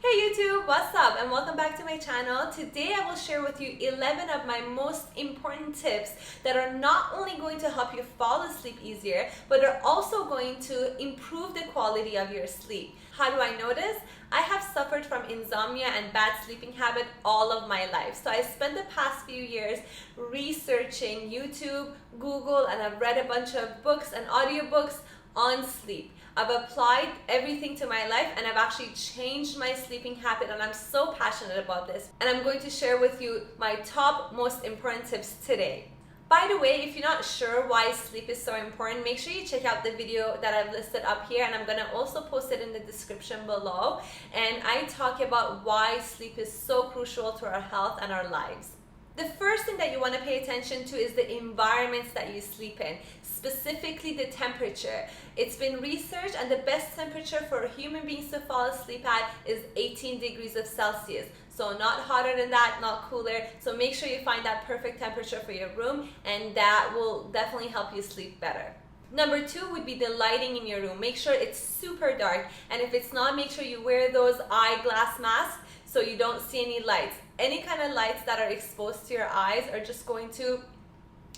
Hey YouTube, what's up and welcome back to my channel. Today I will share with you 11 of my most important tips that are not only going to help you fall asleep easier, but are also going to improve the quality of your sleep. How do I know this? I have suffered from insomnia and bad sleeping habit all of my life. So I spent the past few years researching YouTube, Google, and I've read a bunch of books and audiobooks on sleep. I've applied everything to my life and I've actually changed my sleeping habit, and I'm so passionate about this. And I'm going to share with you my top most important tips today. By the way, if you're not sure why sleep is so important, make sure you check out the video that I've listed up here, and I'm gonna also post it in the description below. And I talk about why sleep is so crucial to our health and our lives. The first thing that you want to pay attention to is the environments that you sleep in, specifically the temperature. It's been researched, and the best temperature for human beings to fall asleep at is 18 degrees of Celsius. So not hotter than that, not cooler. So make sure you find that perfect temperature for your room, and that will definitely help you sleep better. Number 2 would be the lighting in your room. Make sure it's super dark, and if it's not, make sure you wear those eyeglass masks so you don't see any lights. Any kind of lights that are exposed to your eyes are just going to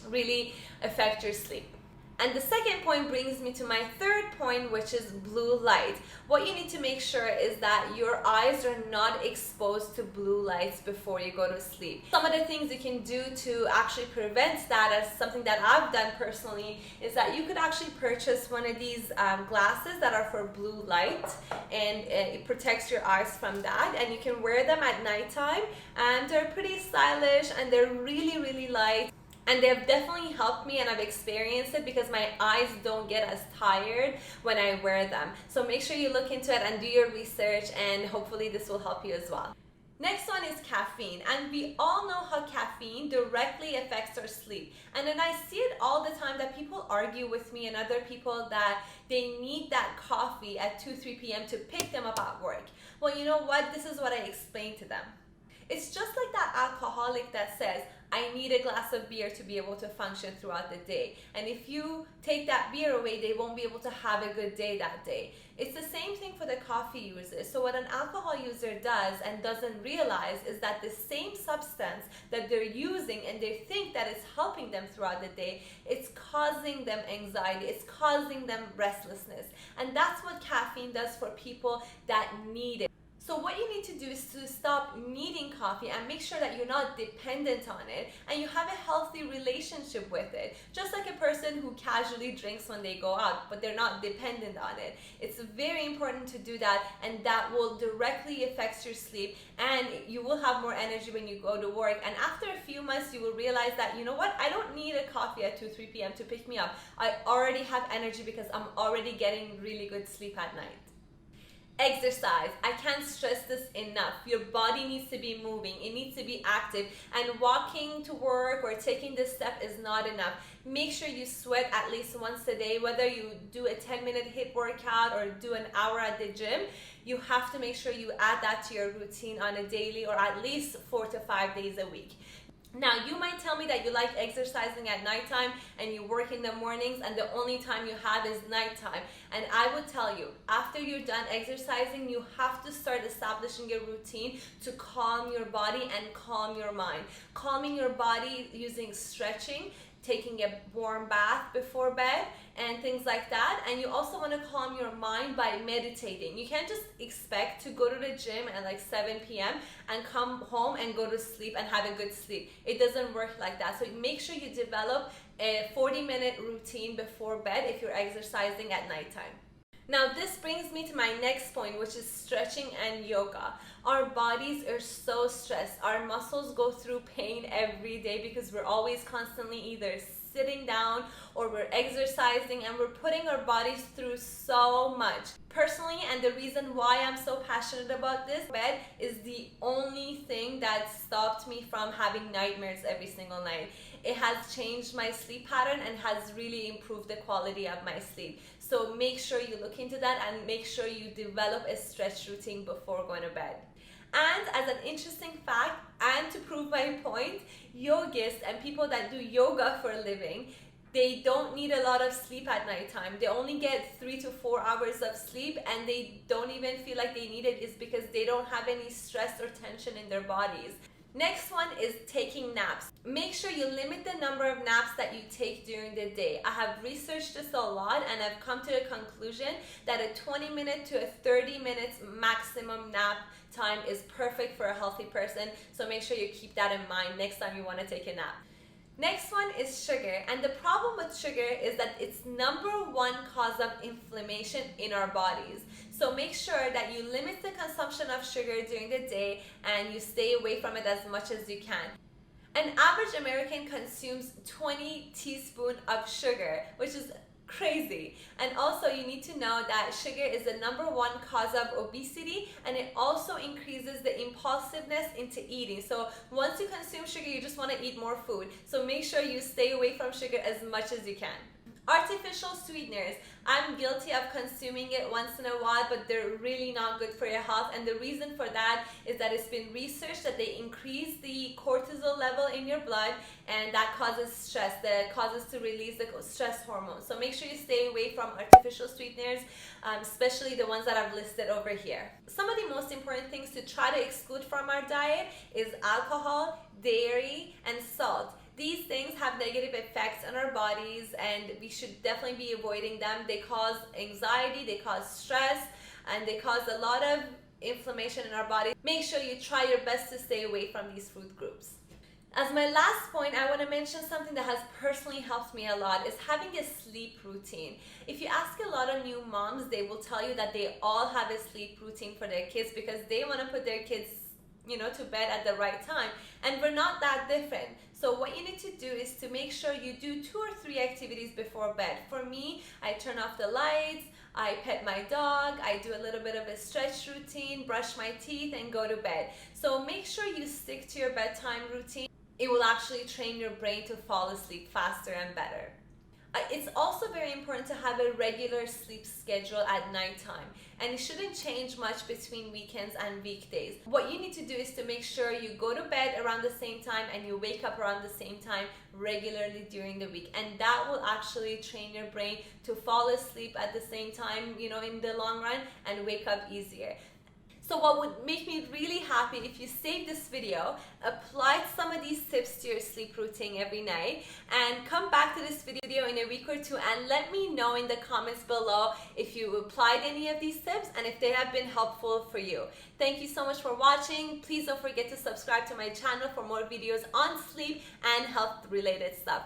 really affect your sleep. And the second point brings me to my third point, which is blue light. What you need to make sure is that your eyes are not exposed to blue lights before you go to sleep. Some of the things you can do to actually prevent that, as something that I've done personally, is that you could actually purchase one of these glasses that are for blue light, and it protects your eyes from that, and you can wear them at nighttime, and they're pretty stylish and they're really light. And they've definitely helped me, and I've experienced it because my eyes don't get as tired when I wear them. So make sure you look into it and do your research, and hopefully this will help you as well. Next one is caffeine, and we all know how caffeine directly affects our sleep. And then I see it all the time that people argue with me and other people that they need that coffee at 2-3 p.m. to pick them up at work. Well, you know what? This is what I explain to them. It's just like that alcoholic that says, I need a glass of beer to be able to function throughout the day. And if you take that beer away, they won't be able to have a good day that day. It's the same thing for the coffee users. So what an alcohol user does and doesn't realize is that the same substance that they're using and they think that it's helping them throughout the day, it's causing them anxiety, it's causing them restlessness. And that's what caffeine does for people that need it. So what you need to do is to stop needing coffee and make sure that you're not dependent on it and you have a healthy relationship with it. Just like a person who casually drinks when they go out, but they're not dependent on it. It's very important to do that, and that will directly affect your sleep, and you will have more energy when you go to work. And after a few months, you will realize that, you know what, I don't need a coffee at 2-3 p.m. to pick me up. I already have energy because I'm already getting really good sleep at night. Exercise. I can't stress this enough. Your body needs to be moving. It needs to be active, and walking to work or taking this step is not enough. Make sure you sweat at least once a day, whether you do a 10-minute HIIT workout or do an hour at the gym. You have to make sure you add that to your routine on a daily or at least 4 to 5 days a week. Now, you might tell me that you like exercising at nighttime and you work in the mornings and the only time you have is nighttime. And I would tell you, after you're done exercising, you have to start establishing a routine to calm your body and calm your mind. Calming your body using stretching, taking a warm bath before bed, and things like that. And you also want to calm your mind by meditating. You can't just expect to go to the gym at like 7 p.m. and come home and go to sleep and have a good sleep. It doesn't work like that. So make sure you develop a 40-minute routine before bed if you're exercising at nighttime. Now this brings me to my next point, which is stretching and yoga. Our bodies are so stressed. Our muscles go through pain every day because we're always constantly either sitting down or we're exercising, and we're putting our bodies through so much. Personally, and the reason why I'm so passionate about this, bed is the only thing that stopped me from having nightmares every single night. It has changed my sleep pattern and has really improved the quality of my sleep. So make sure you look into that and make sure you develop a stretch routine before going to bed. And as an interesting fact, and to prove my point, yogists and people that do yoga for a living they don't need a lot of sleep at nighttime. They only get 3 to 4 hours of sleep, and they don't even feel like they need it, is because they don't have any stress or tension in their bodies. Next one is taking naps. Make sure you limit the number of naps that you take during the day. I have researched this a lot, and I've come to the conclusion that a 20-minute to a 30 minutes maximum nap time is perfect for a healthy person. So make sure you keep that in mind next time you want to take a nap. Next one is sugar, and the problem with sugar is that it's #1 cause of inflammation in our bodies. So make sure that you limit the consumption of sugar during the day and you stay away from it as much as you can. An average American consumes 20 teaspoons of sugar, which is crazy. And also you need to know that sugar is the #1 cause of obesity, and it also increases the impulsiveness into eating. So once you consume sugar, you just want to eat more food. So make sure you stay away from sugar as much as you can. Artificial sweeteners. I'm guilty of consuming it once in a while, but they're really not good for your health. And the reason for that is that it's been researched that they increase the cortisol level in your blood, and that causes stress. That causes to release the stress hormone. So make sure you stay away from artificial sweeteners, especially the ones that I've listed over here. Some of the most important things to try to exclude from our diet is alcohol, dairy, and salt. These things have negative effects on our bodies, and we should definitely be avoiding them. They cause anxiety, they cause stress, and they cause a lot of inflammation in our body. Make sure you try your best to stay away from these food groups. As my last point, I want to mention something that has personally helped me a lot, is having a sleep routine. If you ask a lot of new moms, they will tell you that they all have a sleep routine for their kids because they want to put their kids to bed at the right time, and we're not that different. So what you need to do is to make sure you do 2 or 3 activities before bed. For me, I turn off the lights, I pet my dog, I do a little bit of a stretch routine, brush my teeth, and go to bed. So make sure you stick to your bedtime routine. It will actually train your brain to fall asleep faster and better. It's also very important to have a regular sleep schedule at nighttime, and it shouldn't change much between weekends and weekdays. What you need to do is to make sure you go to bed around the same time and you wake up around the same time regularly during the week, and that will actually train your brain to fall asleep at the same time, in the long run, and wake up easier. So what would make me really happy if you save this video, apply some of these tips to your sleep routine every night, and come back to this video in a week or 2 and let me know in the comments below if you applied any of these tips and if they have been helpful for you. Thank you so much for watching. Please don't forget to subscribe to my channel for more videos on sleep and health related stuff.